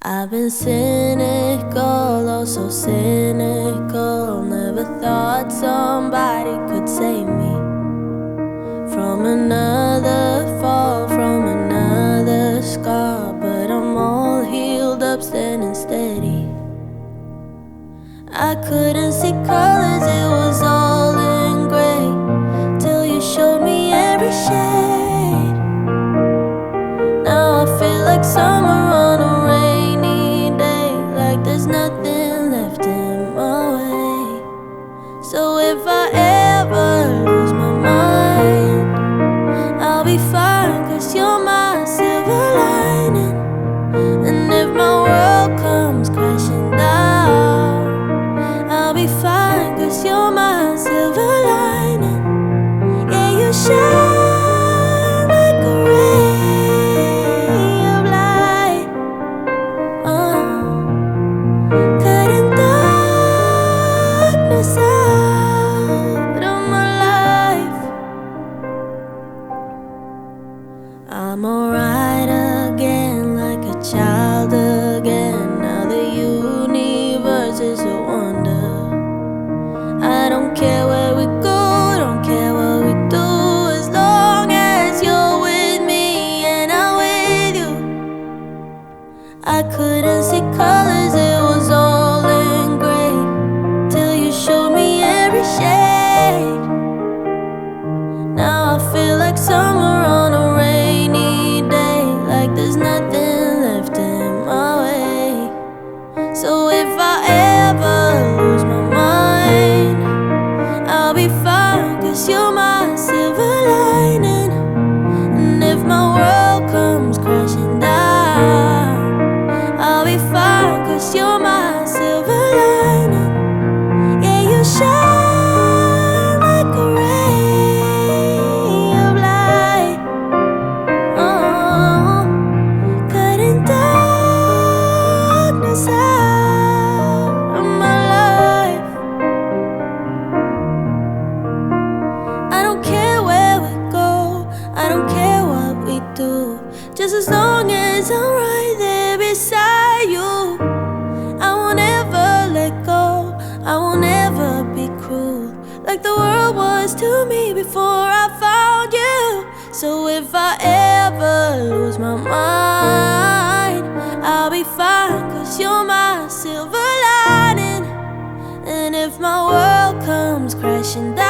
I've been cynical, oh so cynical. Never thought somebody could save me from another fall, from another scar. But I'm all healed up, standing steady. I couldn't see colors, it was all in gray, till you showed me every shade. Now I feel like summer on a rainy day, like there's nothing left in my way. So if I ever lose my mind, I'll be fine, 'cause you're my silver lining. And if my world comes crashing down, I'll be fine, 'cause you're my silver lining. Yeah, you shine like a ray of light, cutting darkness out of my life. I'm alright again, like a child again. Now the universe is a wonder. I don't care where we go, don't care what we do, as long as you're with me and I'm with you. I couldn't see colors, it was all in gray, till you showed me every shade. Now I feel like summer on a rainy day, like there's nothing left in my way. So if I ever lose my mind, I'll be fine, 'cause you're my silver lining. And if my world comes crashing down, I'll be fine, 'cause you're my silver lining. Yeah, you shine like a ray of light, cutting darkness out of my life. I don't care where we go, I don't care what we do, just as long as I'm right there beside you. I won't ever let go, I won't ever be cruel, like the world was to me before I found you. So if I ever lose my mind, I'll be fine, 'cause you're my silver lining. And if my world comes crashing down,